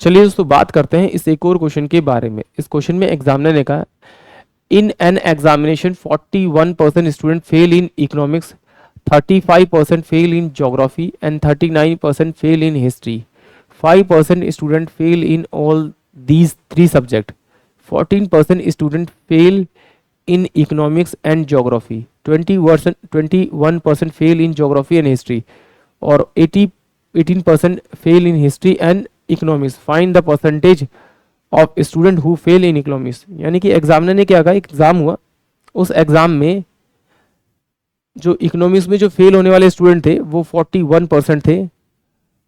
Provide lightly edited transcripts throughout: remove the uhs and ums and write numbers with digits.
चलिए दोस्तों बात करते हैं इस एक और क्वेश्चन के बारे में। इस क्वेश्चन में एग्जामिनर ने कहा in an examination 41% student fail in economics, 35% fail in geography and 39% fail in history. 5% student fail in all these three subjects. 14% student fail in economics and geography. 21% fail in geography and history. और 18% fail in history and economics. Find the percentage of student who fail in economics. यानी कि examiner ने क्या कहा, exam हुआ, उस exam में जो इकोनॉमिक्स में जो फेल होने वाले स्टूडेंट थे वो 41% थे,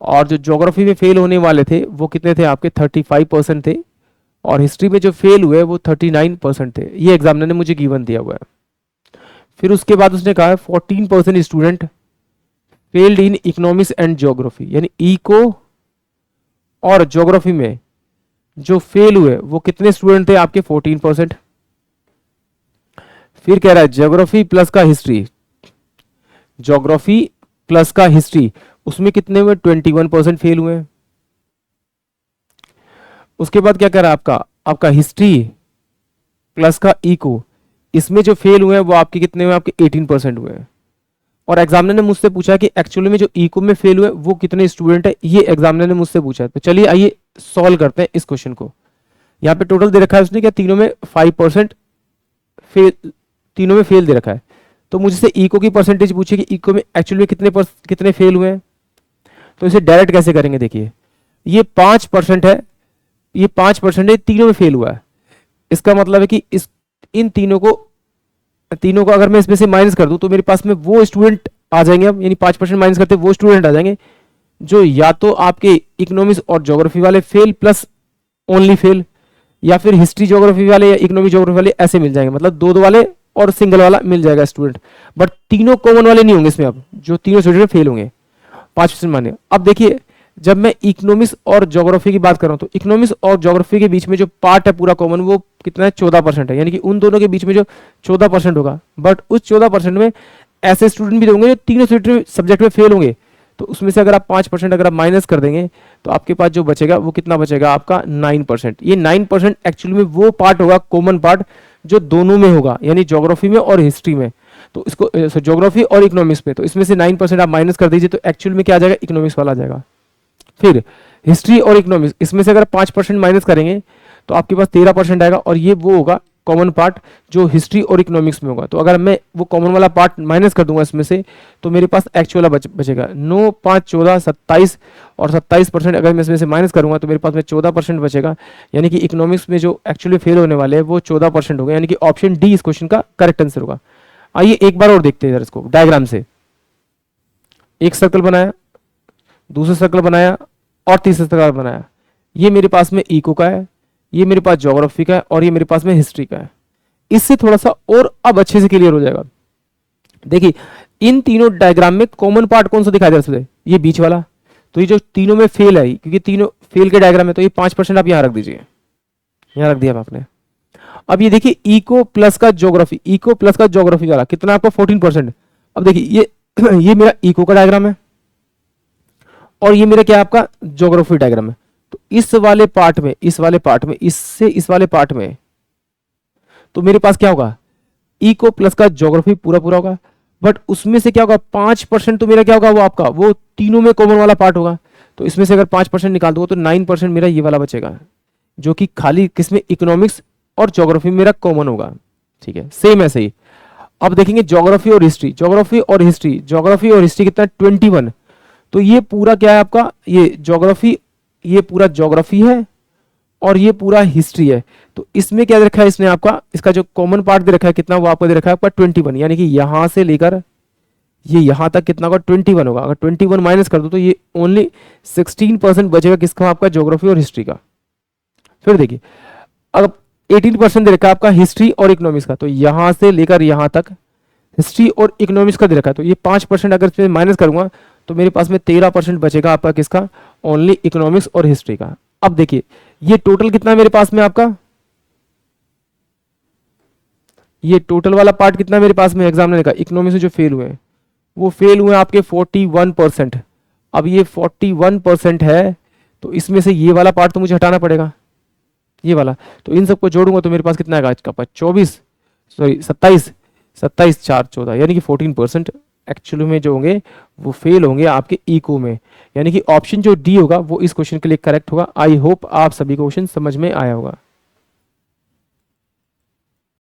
और जो ज्योग्राफी में फेल होने वाले थे वो कितने थे आपके 35% थे, और हिस्ट्री में जो फेल हुए वो 39% थे। ये एग्जामिनर ने मुझे गिवन दिया हुआ है। फिर उसके बाद उसने कहा 14% student failed in economics and geography, यानी इको और ज्योग्राफी में जो फेल हुए वो कितने स्टूडेंट थे आपके 14%। फिर कह रहा है ज्योग्राफी प्लस का हिस्ट्री, ज्योग्राफी प्लस का हिस्ट्री, उसमें कितने हुए 21% फेल हुए। उसके बाद क्या कह रहा है आपका हिस्ट्री प्लस का इको, इसमें जो फेल हुए वो आपके कितने हुए, आपके 18% हुए। और एग्जामिनर ने मुझसे पूछा कि एक्चुअली में जो इको में फेल हुए वो कितने स्टूडेंट है, ये एग्जामिनर ने मुझसे पूछा। तो चलिए आइए सॉल्व करते हैं इस क्वेश्चन को। यहाँ पे टोटल दे रखा है उसने क्या, तीनों में 5% फेल, तीनों में फेल दे रखा है। तो मुझसे इको की परसेंटेज पूछे कि इको में एक्चुअली में कितने फेल हुए हैं। तो इसे डायरेक्ट कैसे करेंगे, देखिए ये 5% है, ये 5% है, तीनों में फेल हुआ है। इसका मतलब है कि इन तीनों को अगर मैं इसमें से माइनस कर दूं तो मेरे पास में वो स्टूडेंट आ जाएंगे, अब यानी 5% माइनस करते वो स्टूडेंट आ जाएंगे जो या तो आपके इकोनॉमिक्स और ज्योग्राफी वाले फेल प्लस ओनली फेल, या फिर हिस्ट्री ज्योग्राफी वाले या इकोनॉमिक ज्योग्राफी वाले ऐसे मिल जाएंगे, मतलब दो वाले और सिंगल वाला मिल जाएगा स्टूडेंट। बट तीनों कॉमन वाले नहीं होंगे इसमें, अब जो तीनों स्टूडेंट फेल होंगे 5% माने। अब देखिए जब मैं इकोनॉमिक्स और ज्योग्राफी की बात कर रहा हूं तो इकोनॉमिक्स और ज्योग्राफी के बीच में जो पार्ट है पूरा कॉमन वो कितना है, 14% है, यानी कि उन दोनों के बीच में जो 14% होगा। बट उस 14% में ऐसे स्टूडेंट भी होंगे जो तीनों सब्जेक्ट में फेल होंगे। तो उसमें से अगर आप 5% अगर आप माइनस कर देंगे तो आपके पास जो बचेगा वो कितना बचेगा आपका 9%। ये 9% एक्चुअली में वो पार्ट होगा, कॉमन पार्ट, जो दोनों में होगा, यानी ज्योग्राफी में और हिस्ट्री में। तो इसको ज्योग्राफी और इकोनॉमिक्स में, तो इसमें से 9% आप माइनस कर दीजिए तो एक्चुअल में क्या आ जाएगा, इकोनॉमिक्स वाला आ जाएगा। फिर हिस्ट्री और इकोनॉमिक्स, इसमें से अगर 5% माइनस करेंगे तो आपके पास 13% आएगा, और ये वो होगा कॉमन पार्ट जो हिस्ट्री और इकोनॉमिक्स में होगा। तो अगर मैं वो कॉमन वाला पार्ट माइनस कर दूंगा इसमें से तो मेरे पास एक्चुअल बचेगा 9, 5, 14, 27, और 27% अगर मैं इसमें से माइनस करूंगा तो मेरे पास में 14% बचेगा, यानी कि इकोनॉमिक्स में जो एक्चुअली फेल होने वाले हैं वो 14% होगा, यानी कि ऑप्शन डी इस क्वेश्चन का करेक्ट आंसर होगा। आइए एक बार और देखते हैं इसको डायग्राम से। एक सर्कल बनाया, दूसरा सर्कल बनाया, और तीसरा सर्कल बनाया। ये मेरे पास में इको का है, ये मेरे पास ज्योग्राफी का है, और ये मेरे पास में हिस्ट्री का है। इससे थोड़ा सा और अब अच्छे से क्लियर हो जाएगा। देखिए इन तीनों डायग्राम में कॉमन पार्ट कौन सा दिखाई दे रहा है, ये बीच वाला। तो ये जो तीनों में फेल है, क्योंकि तीनों फेल के डायग्राम है, तो ये 5% आप यहां रख दीजिए, यहां रख दिया आपने। अब ये देखिए इको प्लस का ज्योग्राफी, इको प्लस का ज्योग्राफी वाला कितना आपका 14%। अब देखिए ये मेरा इको का डायग्राम है, और ये मेरा क्या आपका ज्योग्राफी डायग्राम है। तो इस वाले पार्ट में, इस वाले पार्ट में, इससे इस वाले पार्ट में, तो मेरे पास क्या होगा, इको प्लस का ज्योग्राफी पूरा पूरा होगा। बट उसमें से क्या होगा 5% तो मेरा क्या होगा, वो आपका वो तीनों में कॉमन वाला पार्ट होगा। तो इसमें से अगर 5% निकाल दूंगा तो 9% मेरा ये वाला बचेगा, जो कि खाली किसमें, इकोनॉमिक्स और ज्योग्राफी मेरा कॉमन होगा। ठीक है, सेम ऐसे ही अब देखेंगे ज्योग्राफी और हिस्ट्री, ज्योग्राफी और हिस्ट्री, ज्योग्राफी और हिस्ट्री कितना 21। तो ये पूरा क्या है आपका, ये ज्योग्राफी, ये पूरा ज्योग्राफी है, और ये पूरा हिस्ट्री है। तो इसमें क्या दे रखा है इसने आपका, इसका जो कॉमन पार्ट दे रखा है कितना, वो आपको दे रखा है आपका 21, यानी कि यहां से लेकर ये यहां तक कितना होगा 21 होगा। अगर 21 माइनस कर दो तो ये ओनली 16% बचेगा किसका, आपका ज्योग्राफी और हिस्ट्री का। फिर देखिए अब 18% दे रखा है आपका हिस्ट्री और इकोनॉमिक्स का, तो यहां से लेकर यहां तक हिस्ट्री और इकोनॉमिक्स का दे रखा है। तो ये 5% अगर इसमें माइनस करूंगा तो मेरे पास में 13% बचेगा आपका किसका, ओनली इकोनॉमिक्स और हिस्ट्री का। अब देखिए ये टोटल कितना है मेरे पास में आपका, ये टोटल वाला पार्ट कितना है मेरे पास में, एग्जामिनर का इकोनॉमिक्स में जो फेल हुए हैं वो फेल हुए आपके 41%। अब ये 41% है, तो इसमें से ये वाला पार्ट तो मुझे हटाना पड़ेगा, ये वाला। तो इन सबको जोड़ूंगा तो मेरे पास कितना आएगा, आज का पास 24, सॉरी 27, 27 4 14, यानी कि 14% एक्चुअली में जो होंगे वो फेल होंगे आपके इको में। यानी कि ऑप्शन जो डी होगा वो इस क्वेश्चन के लिए करेक्ट होगा। आई होप आप सभी को क्वेश्चन समझ में आया होगा।